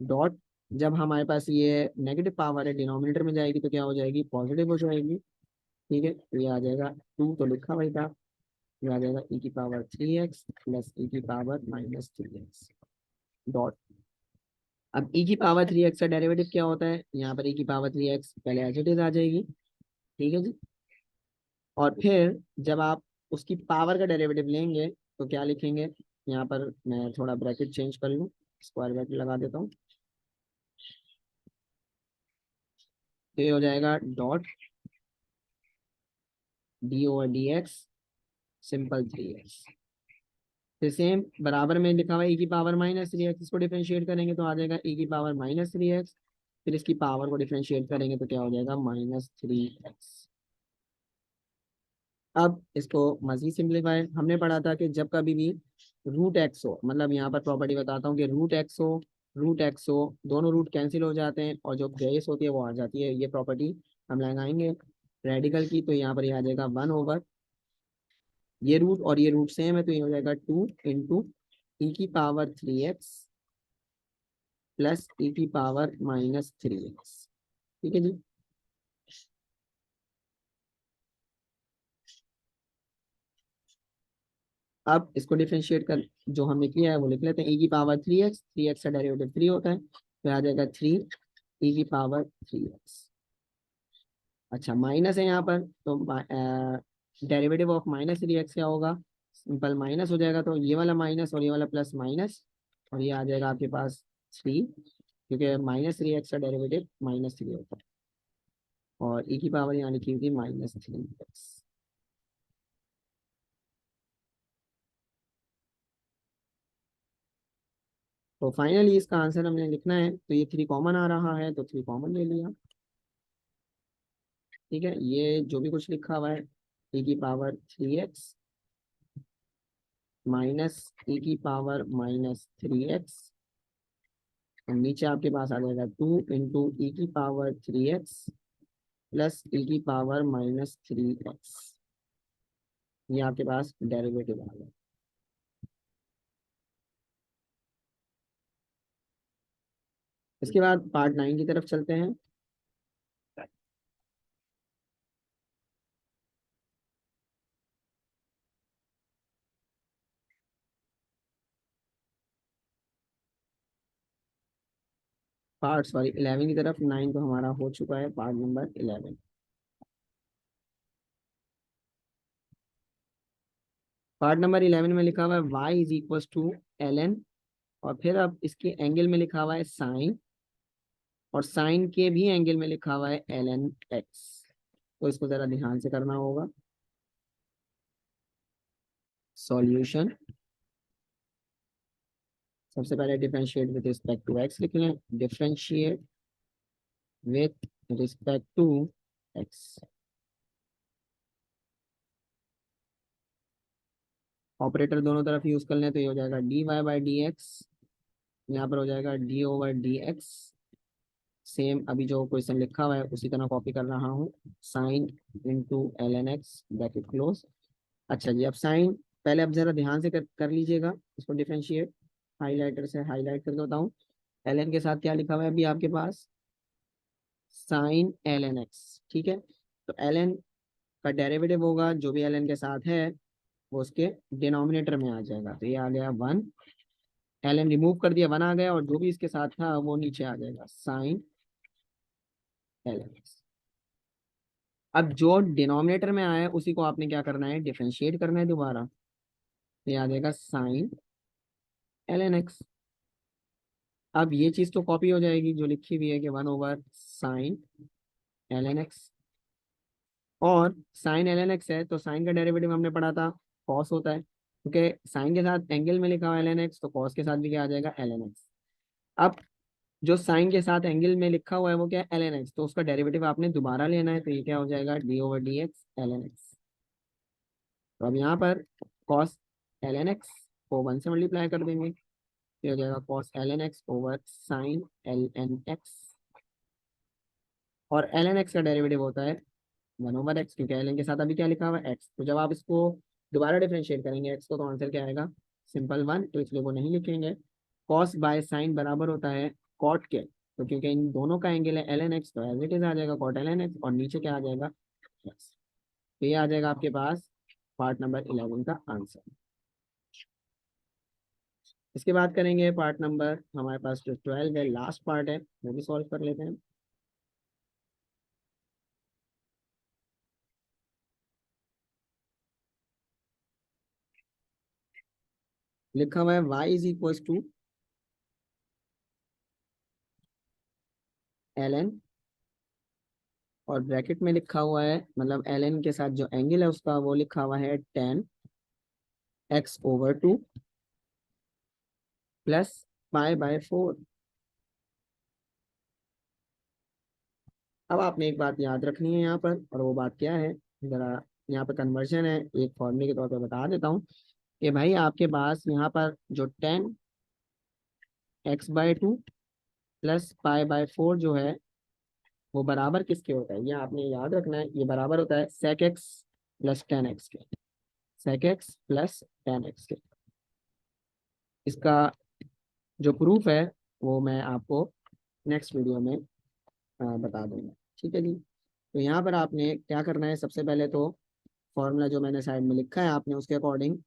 डॉट, जब हमारे पास ये नेगेटिव पावर है डिनोमिनेटर में जाएगी तो क्या हो जाएगी, पॉजिटिव हो जाएगी। ठीक है, तो ये आ जाएगा 2 तो लिखा हुआ था, ये आ जाएगा e⁻3x प्लस e⁻−3x, डॉट। अब e⁻3x का डेरिवेटिव क्या होता है, यहाँ पर e⁻3x पहले एज इट इज आ जाएगी, ठीक है जी। और फिर जब आप उसकी पावर का डेरिवेटिव लेंगे तो क्या लिखेंगे, यहाँ पर मैं थोड़ा ब्रैकेट चेंज कर लूँ, स्क्वायर ब्रैकेट लगा देता हूँ, तो ये हो जाएगा डॉट d/dx सिंपल 3x। फिर सेम बराबर में लिखा हुआ है e⁻−3x, इसको डिफरेंशिएट करेंगे तो आ जाएगा e⁻−3x, फिर इसकी पावर को डिफरेंशिएट करेंगे तो क्या हो जाएगा, -3x। अब इसको मजीद सिंप्लीफाई, हमने पढ़ा था कि जब कभी भी रूट एक्स हो, मतलब यहाँ पर प्रॉपर्टी बताता हूँ कि रूट एक्स हो दोनों रूट कैंसिल हो जाते हैं और जो बेस होती है वो आ जाती है, ये प्रॉपर्टी हम लगाएंगे रेडिकल की, तो यहाँ पर ये आ जाएगा 1/, ये रूट और ये रूट सेम है तो ये हो जाएगा 2 × e⁻3x प्लस e⁻−3x। ठीक है जी। अब इसको डिफरेंशिएट कर जो हमने किया है वो लिख लेते हैं, e⁻3x, 3x का डेरिवेटिव 3 होता है, तो आ जाएगा 3 e⁻3x। अच्छा माइनस है यहाँ पर, तो डेरिवेटिव ऑफ -3x क्या होगा, सिंपल माइनस हो जाएगा, तो ये वाला माइनस और ये वाला प्लस माइनस, और ये आ जाएगा आपके पास 3, क्योंकि -3x का डेरिवेटिव -3 होता है, और e की पावर यहाँ लिखी हुई थी -3x। तो फाइनली इसका आंसर हमने लिखना है, तो ये 3 कॉमन आ रहा है तो 3 कॉमन ले लिया। ठीक है, ये जो भी कुछ लिखा हुआ है e⁻³ माइनस e⁻³ और नीचे आपके पास आ जाएगा 2 × e⁻³ प्लस e⁻⁻3x। ये आपके पास डेरिवेटिव आ गया। इसके बाद पार्ट 9 की तरफ चलते हैं। पार्ट सॉरी 11 की तरफ, 9 तो हमारा हो चुका है, पार्ट नंबर 11। पार्ट नंबर 11 में लिखा हुआ है y = ln, और फिर अब इसके एंगल में लिखा हुआ है साइन, और साइन के भी एंगल में लिखा हुआ है ln x। तो इसको जरा ध्यान से करना होगा। सॉल्यूशन, सबसे पहले differentiate with respect to x लिख लें, differentiate with respect to x। Operator दोनों तरफ यूज कर लें तो ये हो जाएगा dy/dx, यहाँ पर हो जाएगा d/dx। सेम अभी जो क्वेश्चन लिखा हुआ है उसी तरह कॉपी कर रहा हूँ, sine into ln x bracket close. अच्छा जी, अब साइन पहले अब जरा ध्यान से कर लीजिएगा इसको डिफरेंशिएट। हाईलाइटर से हाईलाइट करके बताऊँ, ln के साथ क्या लिखा हुआ है अभी आपके पास, साइन ln x। ठीक है, तो ln का डेरिवेटिव होगा जो भी ln के साथ है वो उसके डिनोमिनेटर में आ जाएगा, तो ये आ गया 1। ln रिमूव कर दिया, 1 आ गया, और जो भी इसके साथ था वो नीचे आ जाएगा, साइन ln x। अब जो डिनोमिनेटर में आया है उसी को आपने क्या करना है, डिफरेंशिएट करना है दोबारा, तो ये आ जाएगा साइन ln x। अब ये चीज तो कॉपी हो जाएगी जो लिखी हुई है कि 1/साइन ln x, और साइन ln x है तो साइन का डेरिवेटिव हमने पढ़ा था कॉस होता है, क्योंकि साइन के साथ एंगल में लिखा हुआ है ln x, तो कॉस के साथ भी क्या आ जाएगा, ln x। अब जो साइन के साथ एंगल में लिखा हुआ है वो क्या है, ln x, तो उसका डेरिवेटिव आपने दोबारा लेना है, तो ये क्या हो जाएगा, d/dx ln x। तो अब यहाँ पर कॉस ln x को 1 से मल्टीप्लाई कर देंगे, ये हो जाएगा cos ln x over sine ln x, और ln x का डेरिवेटिव होता है 1/x, क्योंकि ln के साथ अभी क्या लिखा हुआ है x। तो जब आप इसको दोबारा डिफरेंशिएट करेंगे x को, तो आंसर क्या आएगा, सिंपल 1, तो इसलिए वो नहीं लिखेंगे। कॉस बाय साइन बराबर होता है कॉट के, तो क्योंकि इन दोनों का एंगल है ln x, तो एज इट इज आ जाएगा कॉट ln x, और नीचे क्या आ जाएगा x। तो ये आ जाएगा आपके पास पार्ट नंबर 11 का आंसर। इसके बाद करेंगे पार्ट नंबर, हमारे पास जो 12 है लास्ट पार्ट है, वो भी सॉल्व कर लेते हैं। लिखा हुआ है y = ln, और ब्रैकेट में लिखा हुआ है, मतलब ln के साथ जो एंगल है उसका वो लिखा हुआ है tan x/2 प्लस π/4। अब आपने एक बात याद रखनी है यहाँ पर, और वो बात क्या है, जरा यहाँ पर कन्वर्जन है, एक फॉर्मूले के तौर पर बता देता हूँ कि भाई आपके पास यहाँ पर जो tan x/2 प्लस π/4 जो है वो बराबर किसके होता है, ये आपने याद रखना है, ये बराबर होता है sec x plus tan x के, sec x plus tan x के। इसका जो प्रूफ है वो मैं आपको नेक्स्ट वीडियो में बता दूंगा। ठीक है जी, तो यहाँ पर आपने क्या करना है, सबसे पहले तो फॉर्मूला जो मैंने साइड में लिखा है आपने उसके अकॉर्डिंग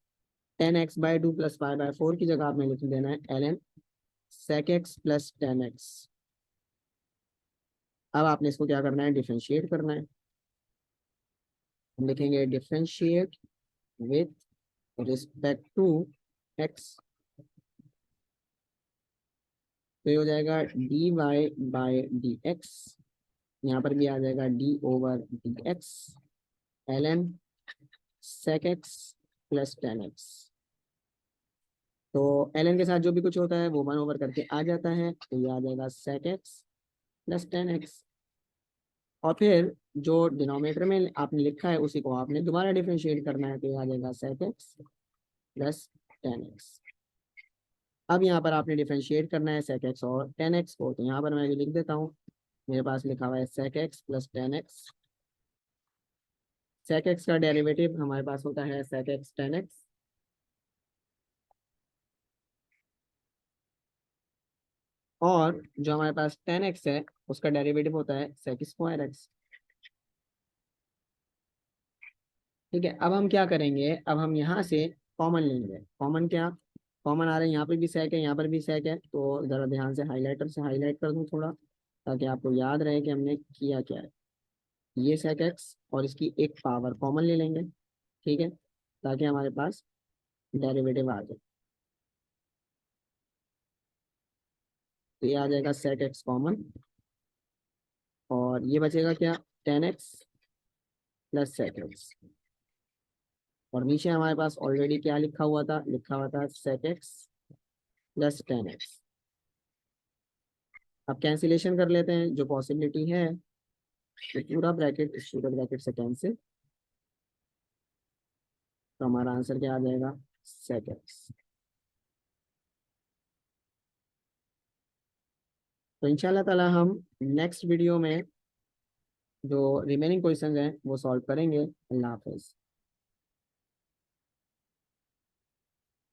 tan x/2 प्लस π/4 की जगह आपने लिख देना है ln sec x plus tan x। अब आपने इसको क्या करना है, डिफरेंशिएट करना है। हम लिखेंगे differentiate with respect to x, तो ये हो जाएगा dy/dx, यहाँ पर भी आ जाएगा d/dx ln sec x plus tan x। तो ln के साथ जो भी कुछ होता है वो 1 ओवर करके आ जाता है, तो ये आ जाएगा sec x प्लस 10x। और फिर जो डिनोमिनेटर में आपने लिखा है उसी को आपने दोबारा डिफरेंशिएट करना है, तो ये आ जाएगा sec x प्लस 10x। अब यहाँ पर आपने डिफरेंशिएट करना है sec x और 10x को, तो यहाँ पर मैं ये लिख देता हूँ। मेरे पास लिखा हुआ है sec x plus 10x। sec x का डेरिवेटिव हमारे पास होता है sec x 10x। और जो हमारे पास 10x है उसका डेरिवेटिव होता है sec स्क्वायर x। ठीक है, अब हम क्या करेंगे, अब हम यहाँ से कॉमन लेंगे। कॉमन क्या, कॉमन आ रहा है, यहाँ पर भी sec है, यहाँ पर भी sec है, तो ज़रा ध्यान से हाईलाइटर से हाईलाइट कर दूँ थोड़ा, ताकि आपको याद रहे कि हमने किया क्या है। ये sec x और इसकी एक पावर कॉमन ले लेंगे, ठीक है, ताकि हमारे पास डेरिवेटिव आ जाए। तो ये आ जाएगा sec x कॉमन, और ये बचेगा क्या, 10x प्लस sec x। और नीचे हमारे पास ऑलरेडी क्या लिखा हुआ था, लिखा हुआ था sec x प्लस 10x। अब कैंसिलेशन कर लेते हैं जो पॉसिबिलिटी है, तो पूरा ब्रैकेट इस पूरे ब्रैकेट से कैंसिल, तो हमारा आंसर क्या आ जाएगा, sec x। तो इंशाल्लाह ताला हम नेक्स्ट वीडियो में जो रिमेनिंग क्वेश्चंस हैं वो सॉल्व करेंगे। अल्लाह हाफिज़।